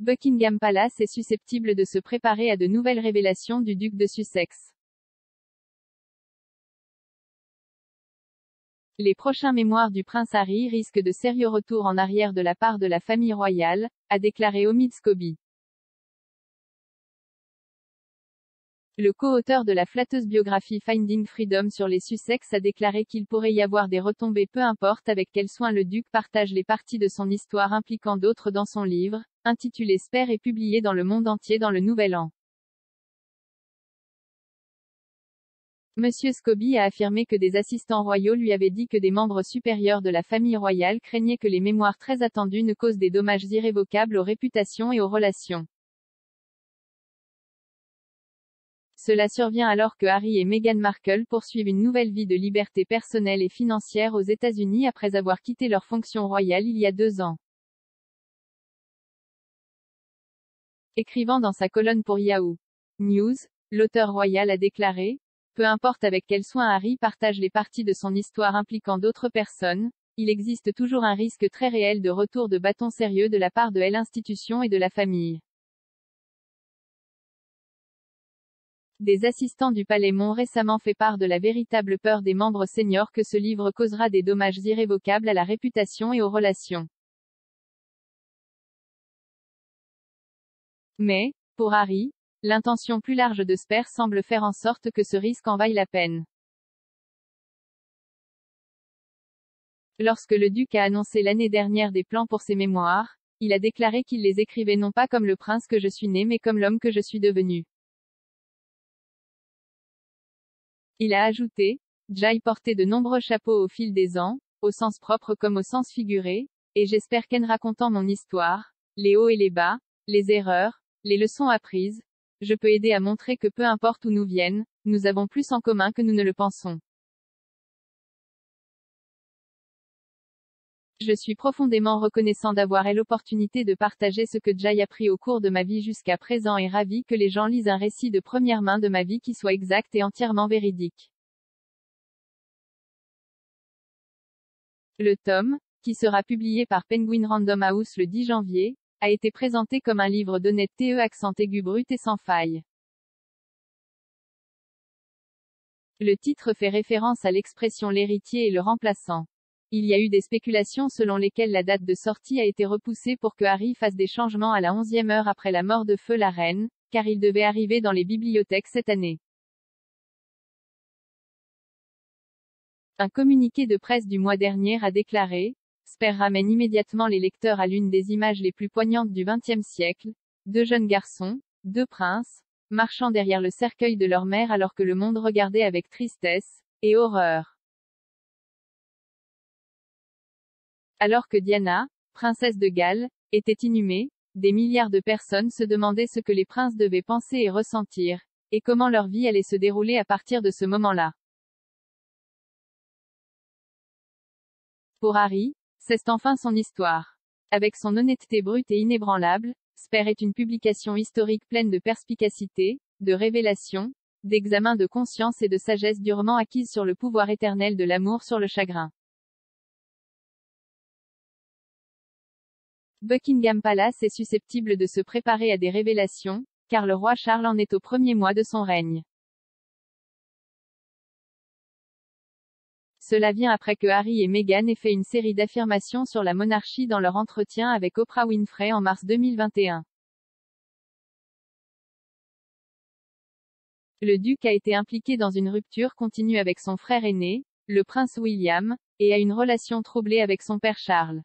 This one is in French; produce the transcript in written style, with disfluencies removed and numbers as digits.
Buckingham Palace est susceptible de se préparer à de nouvelles révélations du duc de Sussex. Les prochains mémoires du prince Harry risquent de sérieux retours en arrière de la part de la famille royale, a déclaré Omid Scobie. Le co-auteur de la flatteuse biographie Finding Freedom sur les Sussex a déclaré qu'il pourrait y avoir des retombées peu importe avec quel soin le duc partage les parties de son histoire impliquant d'autres dans son livre, intitulé Spare et publié dans le monde entier dans le Nouvel An. Monsieur Scobie a affirmé que des assistants royaux lui avaient dit que des membres supérieurs de la famille royale craignaient que les mémoires très attendues ne causent des dommages irrévocables aux réputations et aux relations. Cela survient alors que Harry et Meghan Markle poursuivent une nouvelle vie de liberté personnelle et financière aux États-Unis après avoir quitté leur fonction royale il y a 2 ans. Écrivant dans sa colonne pour Yahoo News, l'auteur royal a déclaré « Peu importe avec quel soin Harry partage les parties de son histoire impliquant d'autres personnes, il existe toujours un risque très réel de retour de bâton sérieux de la part de l'institution et de la famille. » Des assistants du palais m'ont récemment fait part de la véritable peur des membres seniors que ce livre causera des dommages irrévocables à la réputation et aux relations. Mais, pour Harry, l'intention plus large de Spare semble faire en sorte que ce risque en vaille la peine. Lorsque le duc a annoncé l'année dernière des plans pour ses mémoires, il a déclaré qu'il les écrivait non pas comme le prince que je suis né mais comme l'homme que je suis devenu. Il a ajouté, j'ai porté de nombreux chapeaux au fil des ans, au sens propre comme au sens figuré, et j'espère qu'en racontant mon histoire, les hauts et les bas, les erreurs, les leçons apprises, je peux aider à montrer que peu importe où nous viennent, nous avons plus en commun que nous ne le pensons. Je suis profondément reconnaissant d'avoir eu l'opportunité de partager ce que j'ai appris au cours de ma vie jusqu'à présent et ravi que les gens lisent un récit de première main de ma vie qui soit exact et entièrement véridique. Le tome, qui sera publié par Penguin Random House le 10 janvier, a été présenté comme un livre d'honnêteté accent aigu brut et sans faille. Le titre fait référence à l'expression l'héritier et le remplaçant. Il y a eu des spéculations selon lesquelles la date de sortie a été repoussée pour que Harry fasse des changements à la 11e heure après la mort de Feu la Reine, car il devait arriver dans les bibliothèques cette année. Un communiqué de presse du mois dernier a déclaré « Spare ramène immédiatement les lecteurs à l'une des images les plus poignantes du XXe siècle, 2 jeunes garçons, 2 princes, marchant derrière le cercueil de leur mère alors que le monde regardait avec tristesse et horreur. » Alors que Diana, princesse de Galles, était inhumée, des milliards de personnes se demandaient ce que les princes devaient penser et ressentir, et comment leur vie allait se dérouler à partir de ce moment-là. Pour Harry, c'est enfin son histoire. Avec son honnêteté brute et inébranlable, Spare est une publication historique pleine de perspicacité, de révélations, d'examens de conscience et de sagesse durement acquise sur le pouvoir éternel de l'amour sur le chagrin. Buckingham Palace est susceptible de se préparer à des révélations, car le roi Charles en est au premier mois de son règne. Cela vient après que Harry et Meghan aient fait une série d'affirmations sur la monarchie dans leur entretien avec Oprah Winfrey en mars 2021. Le duc a été impliqué dans une rupture continue avec son frère aîné, le prince William, et a une relation troublée avec son père Charles.